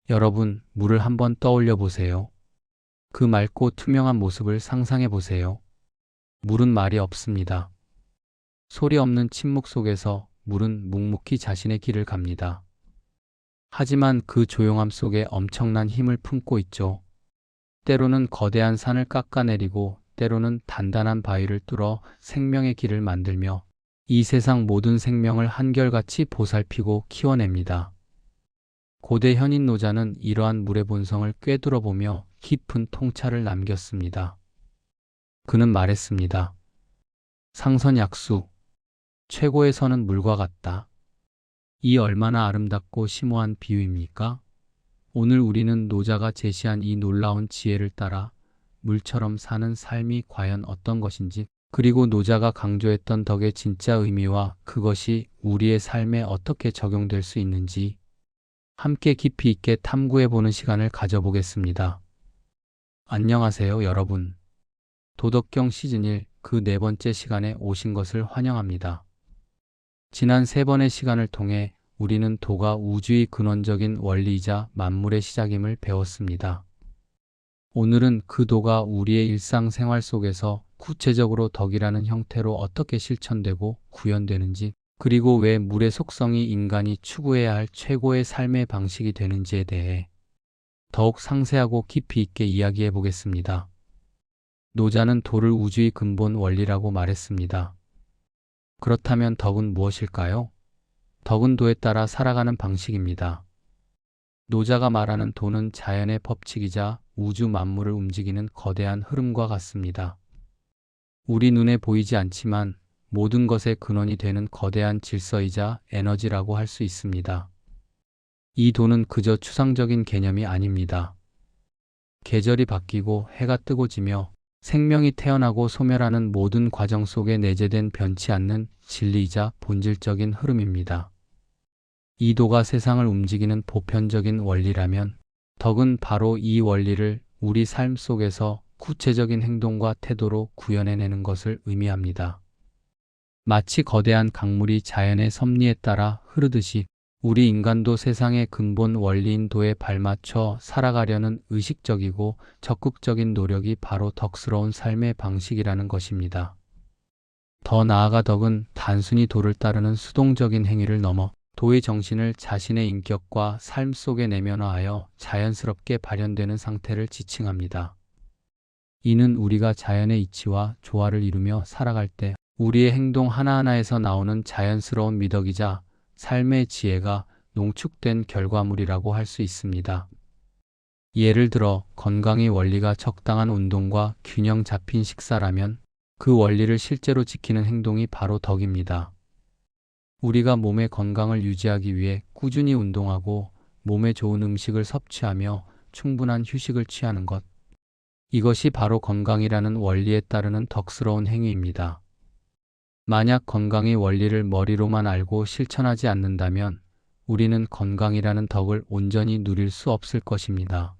여러분, 물을 한번 떠올려 보세요. 그 맑고 투명한 모습을 상상해 보세요. 물은 말이 없습니다. 소리 없는 침묵 속에서 물은 묵묵히 자신의 길을 갑니다. 하지만 그 조용함 속에 엄청난 힘을 품고 있죠. 때로는 거대한 산을 깎아내리고 때로는 단단한 바위를 뚫어 생명의 길을 만들며 이 세상 모든 생명을 한결같이 보살피고 키워냅니다. 고대 현인 노자는 이러한 물의 본성을 꿰뚫어보며 깊은 통찰을 남겼습니다. 그는 말했습니다. 상선약수, 최고의 선은 물과 같다. 이 얼마나 아름답고 심오한 비유입니까? 오늘 우리는 노자가 제시한 이 놀라운 지혜를 따라 물처럼 사는 삶이 과연 어떤 것인지, 그리고 노자가 강조했던 덕의 진짜 의미와 그것이 우리의 삶에 어떻게 적용될 수 있는지 함께 깊이 있게 탐구해보는 시간을 가져보겠습니다. 안녕하세요, 여러분. 도덕경 시즌1 그 네 번째 시간에 오신 것을 환영합니다. 지난 세 번의 시간을 통해 우리는 도가 우주의 근원적인 원리이자 만물의 시작임을 배웠습니다. 오늘은 그 도가 우리의 일상생활 속에서 구체적으로 덕이라는 형태로 어떻게 실천되고 구현되는지, 그리고 왜 물의 속성이 인간이 추구해야 할 최고의 삶의 방식이 되는지에 대해 더욱 상세하고 깊이 있게 이야기해 보겠습니다. 노자는 도를 우주의 근본 원리라고 말했습니다. 그렇다면 덕은 무엇일까요? 덕은 도에 따라 살아가는 방식입니다. 노자가 말하는 도는 자연의 법칙이자 우주 만물을 움직이는 거대한 흐름과 같습니다. 우리 눈에 보이지 않지만 모든 것의 근원이 되는 거대한 질서이자 에너지라고 할 수 있습니다. 이 도는 그저 추상적인 개념이 아닙니다. 계절이 바뀌고 해가 뜨고 지며 생명이 태어나고 소멸하는 모든 과정 속에 내재된 변치 않는 진리이자 본질적인 흐름입니다. 이 도가 세상을 움직이는 보편적인 원리라면 덕은 바로 이 원리를 우리 삶 속에서 구체적인 행동과 태도로 구현해내는 것을 의미합니다. 마치 거대한 강물이 자연의 섭리에 따라 흐르듯이 우리 인간도 세상의 근본 원리인 도에 발맞춰 살아가려는 의식적이고 적극적인 노력이 바로 덕스러운 삶의 방식이라는 것입니다. 더 나아가 덕은 단순히 도를 따르는 수동적인 행위를 넘어 도의 정신을 자신의 인격과 삶 속에 내면화하여 자연스럽게 발현되는 상태를 지칭합니다. 이는 우리가 자연의 이치와 조화를 이루며 살아갈 때 우리의 행동 하나하나에서 나오는 자연스러운 미덕이자 삶의 지혜가 농축된 결과물이라고 할 수 있습니다. 예를 들어 건강의 원리가 적당한 운동과 균형 잡힌 식사라면 그 원리를 실제로 지키는 행동이 바로 덕입니다. 우리가 몸의 건강을 유지하기 위해 꾸준히 운동하고 몸에 좋은 음식을 섭취하며 충분한 휴식을 취하는 것. 이것이 바로 건강이라는 원리에 따르는 덕스러운 행위입니다. 만약 건강의 원리를 머리로만 알고 실천하지 않는다면 우리는 건강이라는 덕을 온전히 누릴 수 없을 것입니다.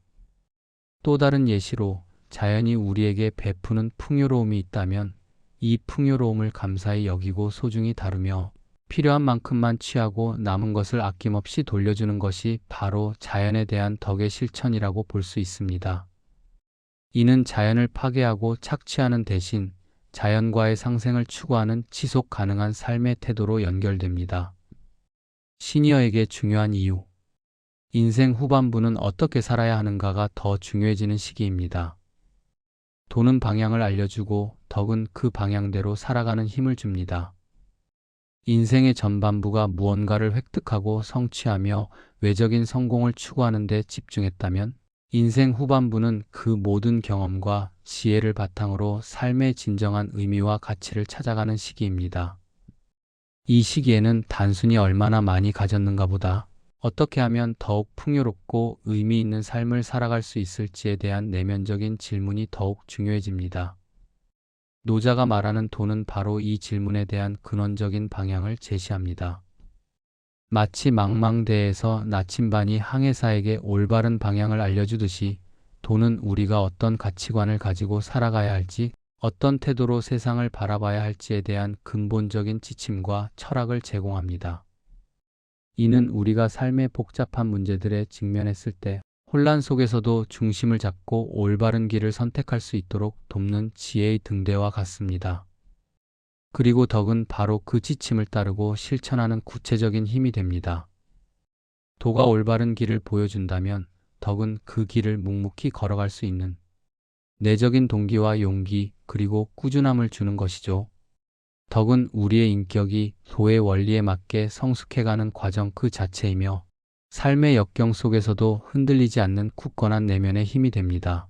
또 다른 예시로 자연이 우리에게 베푸는 풍요로움이 있다면 이 풍요로움을 감사히 여기고 소중히 다루며 필요한 만큼만 취하고 남은 것을 아낌없이 돌려주는 것이 바로 자연에 대한 덕의 실천이라고 볼 수 있습니다. 이는 자연을 파괴하고 착취하는 대신 자연과의 상생을 추구하는 지속 가능한 삶의 태도로 연결됩니다. 시니어에게 중요한 이유. 인생 후반부는 어떻게 살아야 하는가가 더 중요해지는 시기입니다. 도는 방향을 알려주고 덕은 그 방향대로 살아가는 힘을 줍니다. 인생의 전반부가 무언가를 획득하고 성취하며 외적인 성공을 추구하는 데 집중했다면 인생 후반부는 그 모든 경험과 지혜를 바탕으로 삶의 진정한 의미와 가치를 찾아가는 시기입니다. 이 시기에는 단순히 얼마나 많이 가졌는가 보다 어떻게 하면 더욱 풍요롭고 의미 있는 삶을 살아갈 수 있을지에 대한 내면적인 질문이 더욱 중요해집니다. 노자가 말하는 도는 바로 이 질문에 대한 근원적인 방향을 제시합니다. 마치 망망대해에서 나침반이 항해사에게 올바른 방향을 알려주듯이 도는 우리가 어떤 가치관을 가지고 살아가야 할지, 어떤 태도로 세상을 바라봐야 할지에 대한 근본적인 지침과 철학을 제공합니다. 이는 우리가 삶의 복잡한 문제들에 직면했을 때 혼란 속에서도 중심을 잡고 올바른 길을 선택할 수 있도록 돕는 지혜의 등대와 같습니다. 그리고 덕은 바로 그 지침을 따르고 실천하는 구체적인 힘이 됩니다. 도가 올바른 길을 보여준다면 덕은 그 길을 묵묵히 걸어갈 수 있는 내적인 동기와 용기 그리고 꾸준함을 주는 것이죠. 덕은 우리의 인격이 도의 원리에 맞게 성숙해가는 과정 그 자체이며 삶의 역경 속에서도 흔들리지 않는 굳건한 내면의 힘이 됩니다.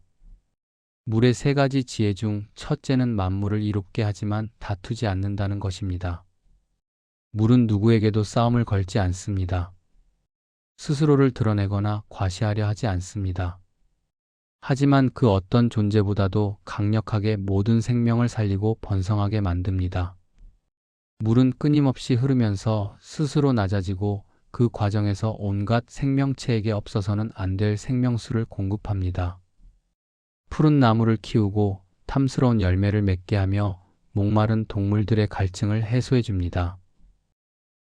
물의 세 가지 지혜 중 첫째는 만물을 이롭게 하지만 다투지 않는다는 것입니다. 물은 누구에게도 싸움을 걸지 않습니다. 스스로를 드러내거나 과시하려 하지 않습니다. 하지만 그 어떤 존재보다도 강력하게 모든 생명을 살리고 번성하게 만듭니다. 물은 끊임없이 흐르면서 스스로 낮아지고 그 과정에서 온갖 생명체에게 없어서는 안 될 생명수를 공급합니다. 푸른 나무를 키우고 탐스러운 열매를 맺게 하며 목마른 동물들의 갈증을 해소해 줍니다.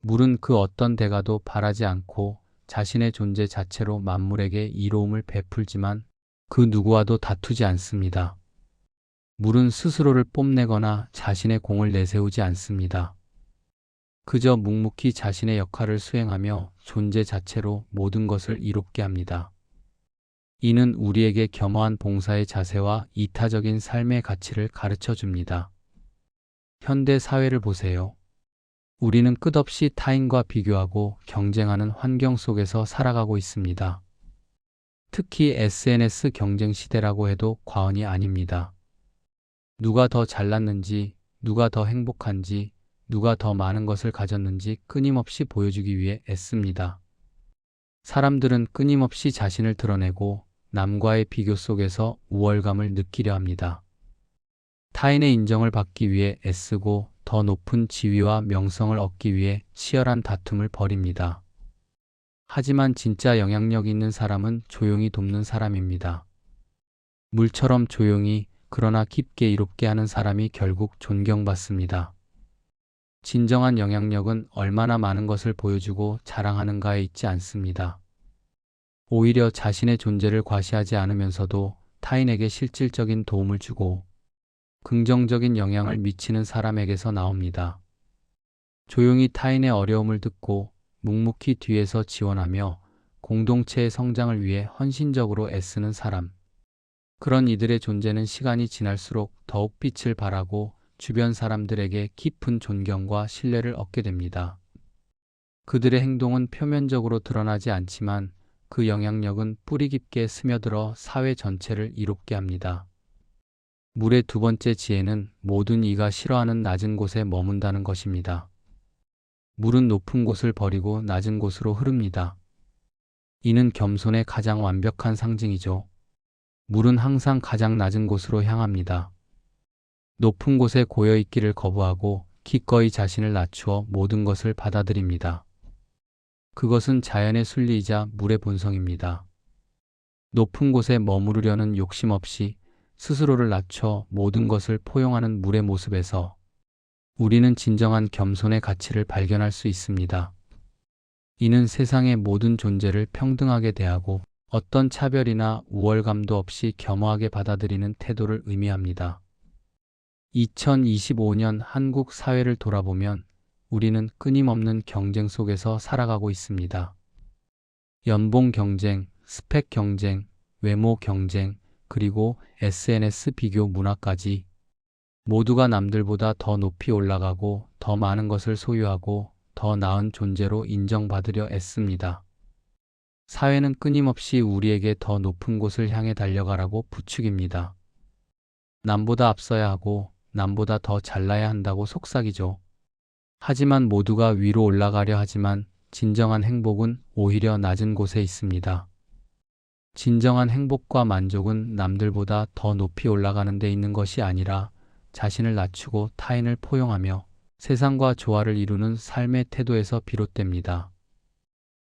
물은 그 어떤 대가도 바라지 않고 자신의 존재 자체로 만물에게 이로움을 베풀지만 그 누구와도 다투지 않습니다. 물은 스스로를 뽐내거나 자신의 공을 내세우지 않습니다. 그저 묵묵히 자신의 역할을 수행하며 존재 자체로 모든 것을 이롭게 합니다. 이는 우리에게 겸허한 봉사의 자세와 이타적인 삶의 가치를 가르쳐 줍니다. 현대 사회를 보세요. 우리는 끝없이 타인과 비교하고 경쟁하는 환경 속에서 살아가고 있습니다. 특히 SNS 경쟁 시대라고 해도 과언이 아닙니다. 누가 더 잘났는지, 누가 더 행복한지, 누가 더 많은 것을 가졌는지 끊임없이 보여주기 위해 애씁니다. 사람들은 끊임없이 자신을 드러내고 남과의 비교 속에서 우월감을 느끼려 합니다. 타인의 인정을 받기 위해 애쓰고 더 높은 지위와 명성을 얻기 위해 치열한 다툼을 벌입니다. 하지만 진짜 영향력 있는 사람은 조용히 돕는 사람입니다. 물처럼 조용히 그러나 깊게 이롭게 하는 사람이 결국 존경받습니다. 진정한 영향력은 얼마나 많은 것을 보여주고 자랑하는가에 있지 않습니다. 오히려 자신의 존재를 과시하지 않으면서도 타인에게 실질적인 도움을 주고 긍정적인 영향을 미치는 사람에게서 나옵니다. 조용히 타인의 어려움을 듣고 묵묵히 뒤에서 지원하며 공동체의 성장을 위해 헌신적으로 애쓰는 사람. 그런 이들의 존재는 시간이 지날수록 더욱 빛을 발하고 주변 사람들에게 깊은 존경과 신뢰를 얻게 됩니다. 그들의 행동은 표면적으로 드러나지 않지만 그 영향력은 뿌리 깊게 스며들어 사회 전체를 이롭게 합니다. 물의 두 번째 지혜는 모든 이가 싫어하는 낮은 곳에 머문다는 것입니다. 물은 높은 곳을 버리고 낮은 곳으로 흐릅니다. 이는 겸손의 가장 완벽한 상징이죠. 물은 항상 가장 낮은 곳으로 향합니다. 높은 곳에 고여있기를 거부하고 기꺼이 자신을 낮추어 모든 것을 받아들입니다. 그것은 자연의 순리이자 물의 본성입니다. 높은 곳에 머무르려는 욕심 없이 스스로를 낮춰 모든 것을 포용하는 물의 모습에서 우리는 진정한 겸손의 가치를 발견할 수 있습니다. 이는 세상의 모든 존재를 평등하게 대하고 어떤 차별이나 우월감도 없이 겸허하게 받아들이는 태도를 의미합니다. 2025년 한국 사회를 돌아보면 우리는 끊임없는 경쟁 속에서 살아가고 있습니다. 연봉 경쟁, 스펙 경쟁, 외모 경쟁, 그리고 SNS 비교 문화까지 모두가 남들보다 더 높이 올라가고 더 많은 것을 소유하고 더 나은 존재로 인정받으려 애씁니다. 사회는 끊임없이 우리에게 더 높은 곳을 향해 달려가라고 부추깁니다. 남보다 앞서야 하고 남보다 더 잘나야 한다고 속삭이죠. 하지만 모두가 위로 올라가려 하지만 진정한 행복은 오히려 낮은 곳에 있습니다. 진정한 행복과 만족은 남들보다 더 높이 올라가는 데 있는 것이 아니라 자신을 낮추고 타인을 포용하며 세상과 조화를 이루는 삶의 태도에서 비롯됩니다.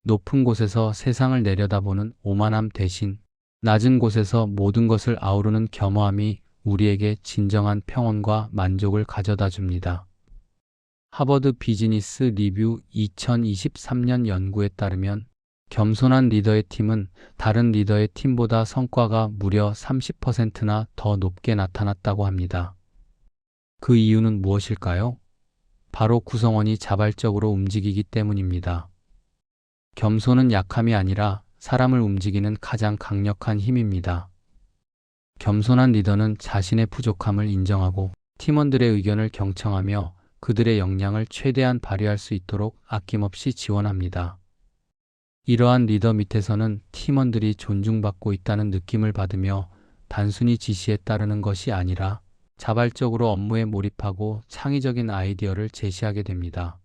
높은 곳에서 세상을 내려다보는 오만함 대신 낮은 곳에서 모든 것을 아우르는 겸허함이 우리에게 진정한 평온과 만족을 가져다 줍니다. 하버드 비즈니스 리뷰 2023년 연구에 따르면 겸손한 리더의 팀은 다른 리더의 팀보다 성과가 무려 30%나 더 높게 나타났다고 합니다. 그 이유는 무엇일까요? 바로 구성원이 자발적으로 움직이기 때문입니다. 겸손은 약함이 아니라 사람을 움직이는 가장 강력한 힘입니다. 겸손한 리더는 자신의 부족함을 인정하고 팀원들의 의견을 경청하며 그들의 역량을 최대한 발휘할 수 있도록 아낌없이 지원합니다. 이러한 리더 밑에서는 팀원들이 존중받고 있다는 느낌을 받으며 단순히 지시에 따르는 것이 아니라 자발적으로 업무에 몰입하고 창의적인 아이디어를 제시하게 됩니다.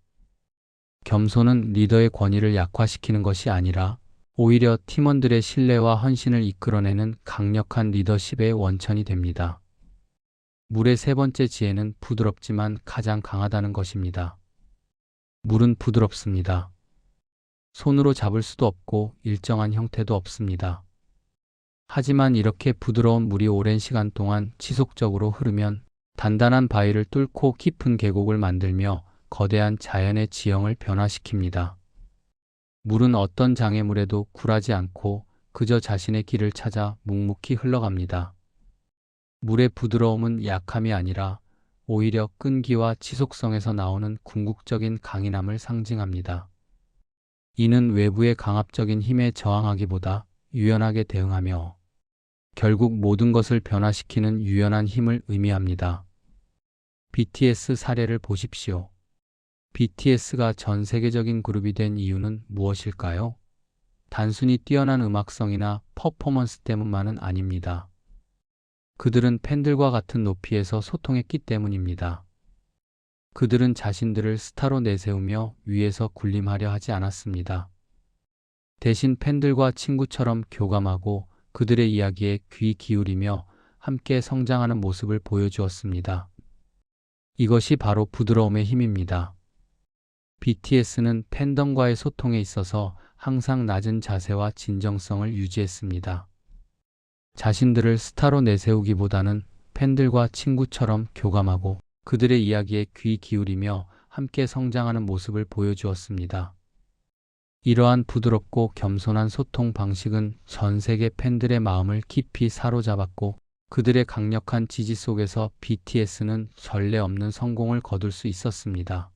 겸손은 리더의 권위를 약화시키는 것이 아니라 오히려 팀원들의 신뢰와 헌신을 이끌어내는 강력한 리더십의 원천이 됩니다. 물의 세 번째 지혜는 부드럽지만 가장 강하다는 것입니다. 물은 부드럽습니다. 손으로 잡을 수도 없고 일정한 형태도 없습니다. 하지만 이렇게 부드러운 물이 오랜 시간 동안 지속적으로 흐르면 단단한 바위를 뚫고 깊은 계곡을 만들며 거대한 자연의 지형을 변화시킵니다. 물은 어떤 장애물에도 굴하지 않고 그저 자신의 길을 찾아 묵묵히 흘러갑니다. 물의 부드러움은 약함이 아니라 오히려 끈기와 지속성에서 나오는 궁극적인 강인함을 상징합니다. 이는 외부의 강압적인 힘에 저항하기보다 유연하게 대응하며 결국 모든 것을 변화시키는 유연한 힘을 의미합니다. BTS 사례를 보십시오. BTS가 전 세계적인 그룹이 된 이유는 무엇일까요? 단순히 뛰어난 음악성이나 퍼포먼스 때문만은 아닙니다. 그들은 팬들과 같은 높이에서 소통했기 때문입니다. 그들은 자신들을 스타로 내세우며 위에서 군림하려 하지 않았습니다. 대신 팬들과 친구처럼 교감하고 그들의 이야기에 귀 기울이며 함께 성장하는 모습을 보여주었습니다. 이것이 바로 부드러움의 힘입니다. BTS는 팬덤과의 소통에 있어서 항상 낮은 자세와 진정성을 유지했습니다. 자신들을 스타로 내세우기보다는 팬들과 친구처럼 교감하고 그들의 이야기에 귀 기울이며 함께 성장하는 모습을 보여주었습니다. 이러한 부드럽고 겸손한 소통 방식은 전 세계 팬들의 마음을 깊이 사로잡았고 그들의 강력한 지지 속에서 BTS는 전례 없는 성공을 거둘 수 있었습니다.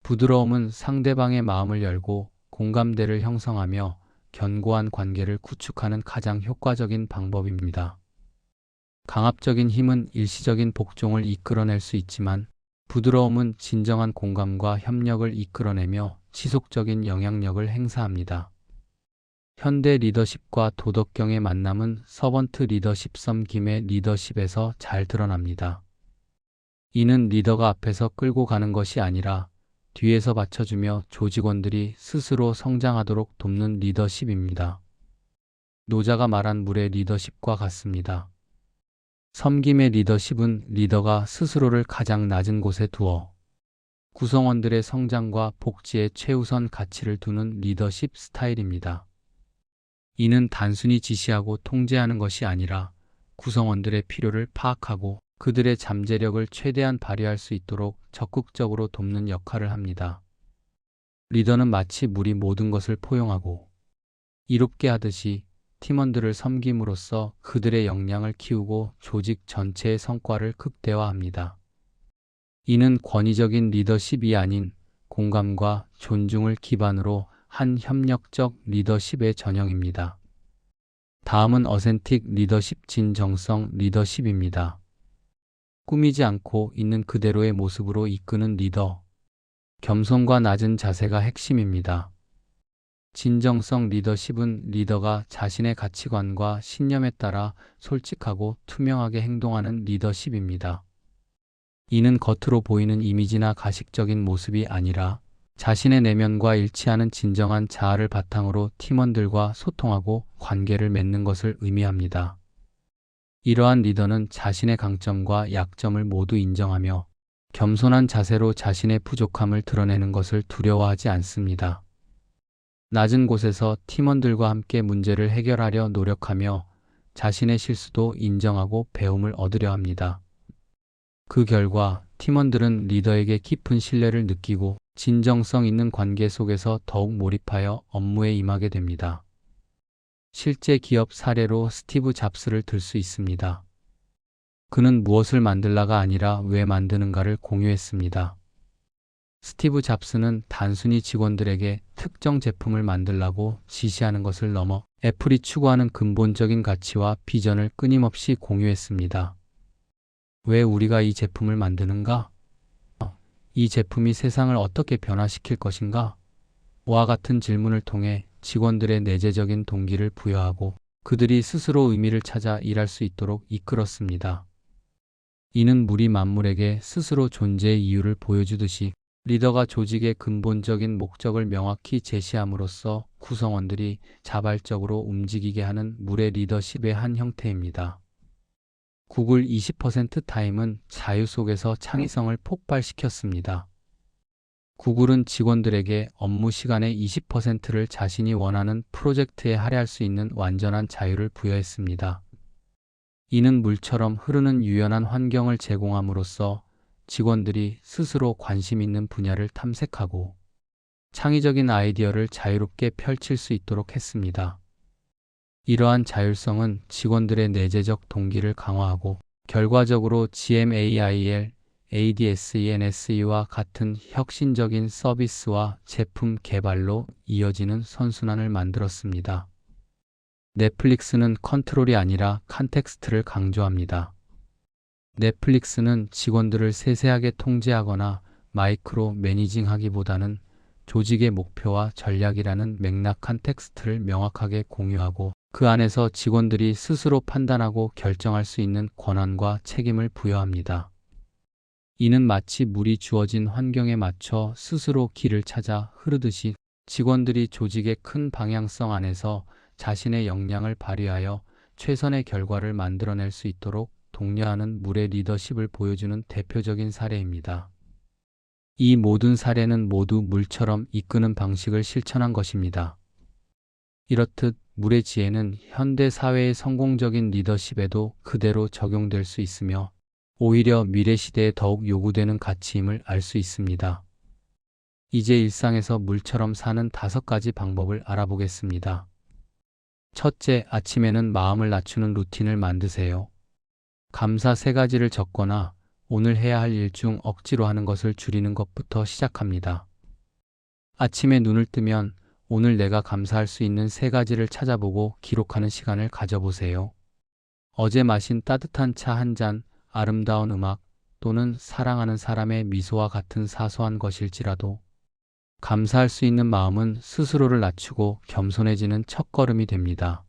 부드러움은 상대방의 마음을 열고 공감대를 형성하며 견고한 관계를 구축하는 가장 효과적인 방법입니다. 강압적인 힘은 일시적인 복종을 이끌어낼 수 있지만 부드러움은 진정한 공감과 협력을 이끌어내며 지속적인 영향력을 행사합니다. 현대 리더십과 도덕경의 만남은 서번트 리더십 섬김의 리더십에서 잘 드러납니다. 이는 리더가 앞에서 끌고 가는 것이 아니라 뒤에서 받쳐주며 조직원들이 스스로 성장하도록 돕는 리더십입니다. 노자가 말한 물의 리더십과 같습니다. 섬김의 리더십은 리더가 스스로를 가장 낮은 곳에 두어 구성원들의 성장과 복지에 최우선 가치를 두는 리더십 스타일입니다. 이는 단순히 지시하고 통제하는 것이 아니라 구성원들의 필요를 파악하고 그들의 잠재력을 최대한 발휘할 수 있도록 적극적으로 돕는 역할을 합니다. 리더는 마치 물이 모든 것을 포용하고 이롭게 하듯이 팀원들을 섬김으로써 그들의 역량을 키우고 조직 전체의 성과를 극대화합니다. 이는 권위적인 리더십이 아닌 공감과 존중을 기반으로 한 협력적 리더십의 전형입니다. 다음은 어센틱 리더십 진정성 리더십입니다. 꾸미지 않고 있는 그대로의 모습으로 이끄는 리더. 겸손과 낮은 자세가 핵심입니다. 진정성 리더십은 리더가 자신의 가치관과 신념에 따라 솔직하고 투명하게 행동하는 리더십입니다. 이는 겉으로 보이는 이미지나 가식적인 모습이 아니라 자신의 내면과 일치하는 진정한 자아를 바탕으로 팀원들과 소통하고 관계를 맺는 것을 의미합니다. 이러한 리더는 자신의 강점과 약점을 모두 인정하며 겸손한 자세로 자신의 부족함을 드러내는 것을 두려워하지 않습니다. 낮은 곳에서 팀원들과 함께 문제를 해결하려 노력하며 자신의 실수도 인정하고 배움을 얻으려 합니다. 그 결과 팀원들은 리더에게 깊은 신뢰를 느끼고 진정성 있는 관계 속에서 더욱 몰입하여 업무에 임하게 됩니다. 실제 기업 사례로 스티브 잡스를 들 수 있습니다. 그는 무엇을 만들라가 아니라 왜 만드는가를 공유했습니다. 스티브 잡스는 단순히 직원들에게 특정 제품을 만들라고 지시하는 것을 넘어 애플이 추구하는 근본적인 가치와 비전을 끊임없이 공유했습니다. 왜 우리가 이 제품을 만드는가? 이 제품이 세상을 어떻게 변화시킬 것인가? 와 같은 질문을 통해 직원들의 내재적인 동기를 부여하고 그들이 스스로 의미를 찾아 일할 수 있도록 이끌었습니다. 이는 무리 만물에게 스스로 존재의 이유를 보여주듯이 리더가 조직의 근본적인 목적을 명확히 제시함으로써 구성원들이 자발적으로 움직이게 하는 물의 리더십의 한 형태입니다. 구글 20% 타임은 자유 속에서 창의성을 폭발시켰습니다. 구글은 직원들에게 업무 시간의 20%를 자신이 원하는 프로젝트에 할애할 수 있는 완전한 자유를 부여했습니다. 이는 물처럼 흐르는 유연한 환경을 제공함으로써 직원들이 스스로 관심 있는 분야를 탐색하고 창의적인 아이디어를 자유롭게 펼칠 수 있도록 했습니다. 이러한 자율성은 직원들의 내재적 동기를 강화하고 결과적으로 GMAIL, ADSENSE와 같은 혁신적인 서비스와 제품 개발로 이어지는 선순환을 만들었습니다. 넷플릭스는 컨트롤이 아니라 컨텍스트를 강조합니다. 넷플릭스는 직원들을 세세하게 통제하거나 마이크로 매니징하기보다는 조직의 목표와 전략이라는 맥락 컨텍스트를 명확하게 공유하고 그 안에서 직원들이 스스로 판단하고 결정할 수 있는 권한과 책임을 부여합니다. 이는 마치 물이 주어진 환경에 맞춰 스스로 길을 찾아 흐르듯이 직원들이 조직의 큰 방향성 안에서 자신의 역량을 발휘하여 최선의 결과를 만들어낼 수 있도록 독려하는 물의 리더십을 보여주는 대표적인 사례입니다. 이 모든 사례는 모두 물처럼 이끄는 방식을 실천한 것입니다. 이렇듯 물의 지혜는 현대 사회의 성공적인 리더십에도 그대로 적용될 수 있으며 오히려 미래 시대에 더욱 요구되는 가치임을 알 수 있습니다. 이제 일상에서 물처럼 사는 5가지 방법을 알아보겠습니다. 첫째, 아침에는 마음을 낮추는 루틴을 만드세요. 감사 3가지를 적거나 오늘 해야 할 일 중 억지로 하는 것을 줄이는 것부터 시작합니다. 아침에 눈을 뜨면 오늘 내가 감사할 수 있는 3가지를 찾아보고 기록하는 시간을 가져보세요. 어제 마신 따뜻한 차 한 잔, 아름다운 음악 또는 사랑하는 사람의 미소와 같은 사소한 것일지라도 감사할 수 있는 마음은 스스로를 낮추고 겸손해지는 첫걸음이 됩니다.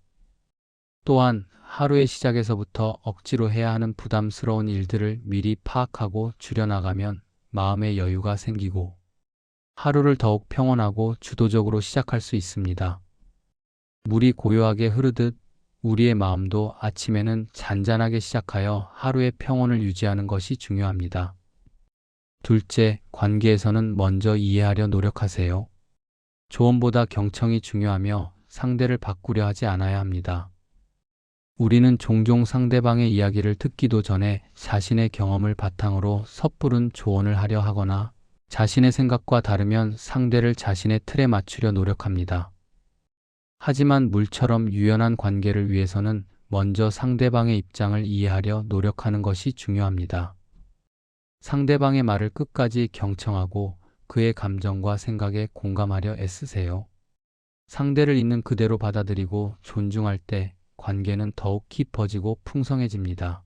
또한 하루의 시작에서부터 억지로 해야 하는 부담스러운 일들을 미리 파악하고 줄여나가면 마음의 여유가 생기고 하루를 더욱 평온하고 주도적으로 시작할 수 있습니다. 물이 고요하게 흐르듯 우리의 마음도 아침에는 잔잔하게 시작하여 하루의 평온을 유지하는 것이 중요합니다. 둘째, 관계에서는 먼저 이해하려 노력하세요. 조언보다 경청이 중요하며 상대를 바꾸려 하지 않아야 합니다. 우리는 종종 상대방의 이야기를 듣기도 전에 자신의 경험을 바탕으로 섣부른 조언을 하려 하거나 자신의 생각과 다르면 상대를 자신의 틀에 맞추려 노력합니다. 하지만 물처럼 유연한 관계를 위해서는 먼저 상대방의 입장을 이해하려 노력하는 것이 중요합니다. 상대방의 말을 끝까지 경청하고 그의 감정과 생각에 공감하려 애쓰세요. 상대를 있는 그대로 받아들이고 존중할 때 관계는 더욱 깊어지고 풍성해집니다.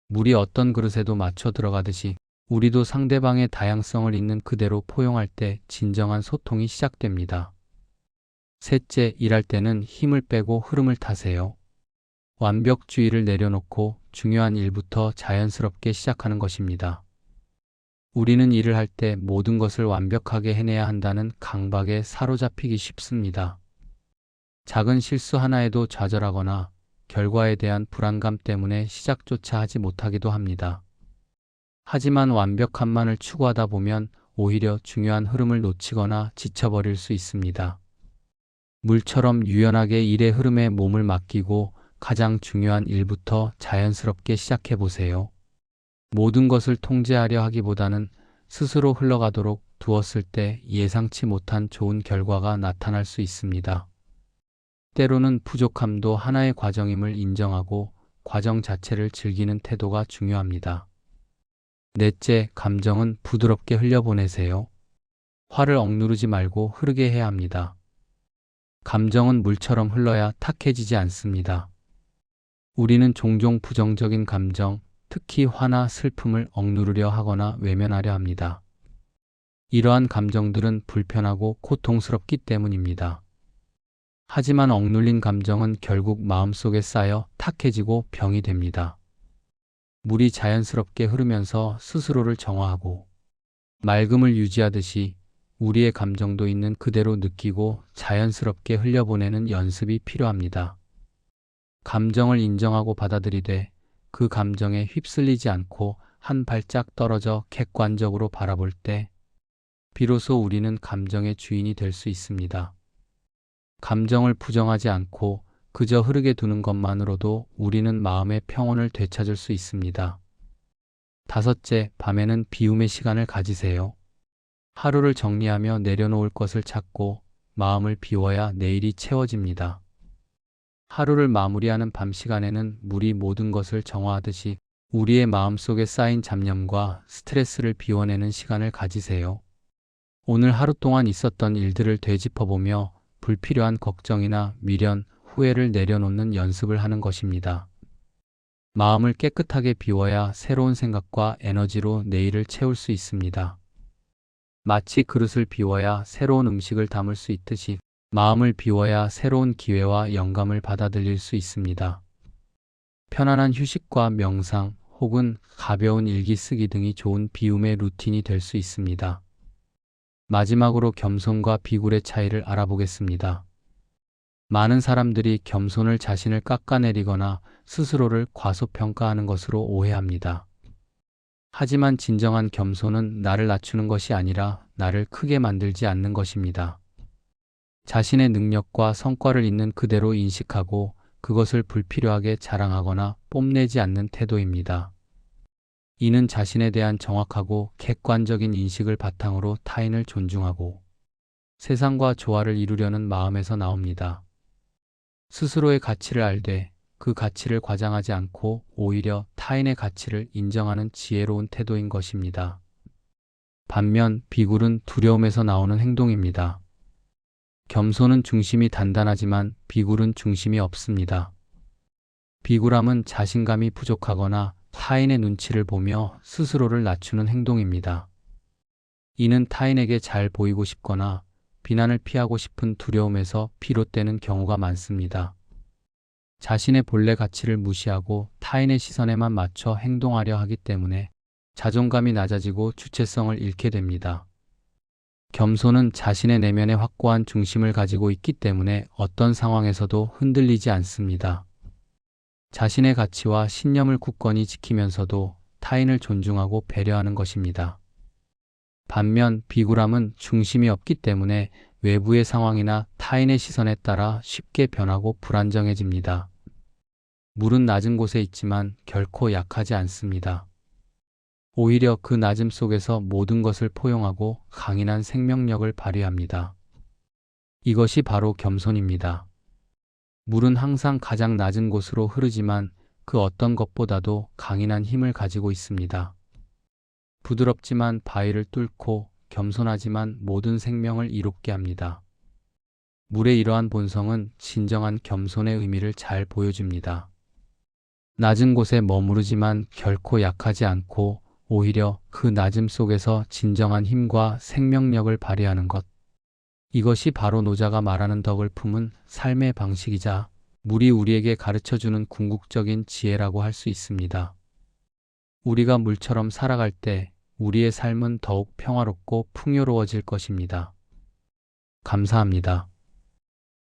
물이 어떤 그릇에도 맞춰 들어가듯이 우리도 상대방의 다양성을 있는 그대로 포용할 때 진정한 소통이 시작됩니다. 셋째, 일할 때는 힘을 빼고 흐름을 타세요. 완벽주의를 내려놓고 중요한 일부터 자연스럽게 시작하는 것입니다. 우리는 일을 할 때 모든 것을 완벽하게 해내야 한다는 강박에 사로잡히기 쉽습니다. 작은 실수 하나에도 좌절하거나 결과에 대한 불안감 때문에 시작조차 하지 못하기도 합니다. 하지만 완벽함만을 추구하다 보면 오히려 중요한 흐름을 놓치거나 지쳐버릴 수 있습니다. 물처럼 유연하게 일의 흐름에 몸을 맡기고 가장 중요한 일부터 자연스럽게 시작해 보세요. 모든 것을 통제하려 하기보다는 스스로 흘러가도록 두었을 때 예상치 못한 좋은 결과가 나타날 수 있습니다. 때로는 부족함도 하나의 과정임을 인정하고 과정 자체를 즐기는 태도가 중요합니다. 넷째, 감정은 부드럽게 흘려보내세요. 화를 억누르지 말고 흐르게 해야 합니다. 감정은 물처럼 흘러야 탁해지지 않습니다. 우리는 종종 부정적인 감정, 특히 화나 슬픔을 억누르려 하거나 외면하려 합니다. 이러한 감정들은 불편하고 고통스럽기 때문입니다. 하지만 억눌린 감정은 결국 마음속에 쌓여 탁해지고 병이 됩니다. 물이 자연스럽게 흐르면서 스스로를 정화하고 맑음을 유지하듯이 우리의 감정도 있는 그대로 느끼고 자연스럽게 흘려보내는 연습이 필요합니다. 감정을 인정하고 받아들이되 그 감정에 휩쓸리지 않고 한 발짝 떨어져 객관적으로 바라볼 때 비로소 우리는 감정의 주인이 될 수 있습니다. 감정을 부정하지 않고 그저 흐르게 두는 것만으로도 우리는 마음의 평온을 되찾을 수 있습니다. 다섯째, 밤에는 비움의 시간을 가지세요. 하루를 정리하며 내려놓을 것을 찾고 마음을 비워야 내일이 채워집니다. 하루를 마무리하는 밤 시간에는 물이 모든 것을 정화하듯이 우리의 마음속에 쌓인 잡념과 스트레스를 비워내는 시간을 가지세요. 오늘 하루 동안 있었던 일들을 되짚어보며 불필요한 걱정이나 미련, 후회를 내려놓는 연습을 하는 것입니다. 마음을 깨끗하게 비워야 새로운 생각과 에너지로 내일을 채울 수 있습니다. 마치 그릇을 비워야 새로운 음식을 담을 수 있듯이 마음을 비워야 새로운 기회와 영감을 받아들일 수 있습니다. 편안한 휴식과 명상 혹은 가벼운 일기 쓰기 등이 좋은 비움의 루틴이 될 수 있습니다. 마지막으로 겸손과 비굴의 차이를 알아보겠습니다. 많은 사람들이 겸손을 자신을 깎아내리거나 스스로를 과소평가하는 것으로 오해합니다. 하지만 진정한 겸손은 나를 낮추는 것이 아니라 나를 크게 만들지 않는 것입니다. 자신의 능력과 성과를 있는 그대로 인식하고 그것을 불필요하게 자랑하거나 뽐내지 않는 태도입니다. 이는 자신에 대한 정확하고 객관적인 인식을 바탕으로 타인을 존중하고 세상과 조화를 이루려는 마음에서 나옵니다. 스스로의 가치를 알되 그 가치를 과장하지 않고 오히려 타인의 가치를 인정하는 지혜로운 태도인 것입니다. 반면 비굴은 두려움에서 나오는 행동입니다. 겸손은 중심이 단단하지만 비굴은 중심이 없습니다. 비굴함은 자신감이 부족하거나 타인의 눈치를 보며 스스로를 낮추는 행동입니다. 이는 타인에게 잘 보이고 싶거나 비난을 피하고 싶은 두려움에서 비롯되는 경우가 많습니다. 자신의 본래 가치를 무시하고 타인의 시선에만 맞춰 행동하려 하기 때문에 자존감이 낮아지고 주체성을 잃게 됩니다. 겸손은 자신의 내면에 확고한 중심을 가지고 있기 때문에 어떤 상황에서도 흔들리지 않습니다. 자신의 가치와 신념을 굳건히 지키면서도 타인을 존중하고 배려하는 것입니다. 반면 비굴함은 중심이 없기 때문에 외부의 상황이나 타인의 시선에 따라 쉽게 변하고 불안정해집니다. 물은 낮은 곳에 있지만 결코 약하지 않습니다. 오히려 그 낮음 속에서 모든 것을 포용하고 강인한 생명력을 발휘합니다. 이것이 바로 겸손입니다. 물은 항상 가장 낮은 곳으로 흐르지만 그 어떤 것보다도 강인한 힘을 가지고 있습니다. 부드럽지만 바위를 뚫고 겸손하지만 모든 생명을 이롭게 합니다. 물의 이러한 본성은 진정한 겸손의 의미를 잘 보여줍니다. 낮은 곳에 머무르지만 결코 약하지 않고 오히려 그 낮음 속에서 진정한 힘과 생명력을 발휘하는 것. 이것이 바로 노자가 말하는 덕을 품은 삶의 방식이자 물이 우리에게 가르쳐주는 궁극적인 지혜라고 할 수 있습니다. 우리가 물처럼 살아갈 때 우리의 삶은 더욱 평화롭고 풍요로워질 것입니다. 감사합니다.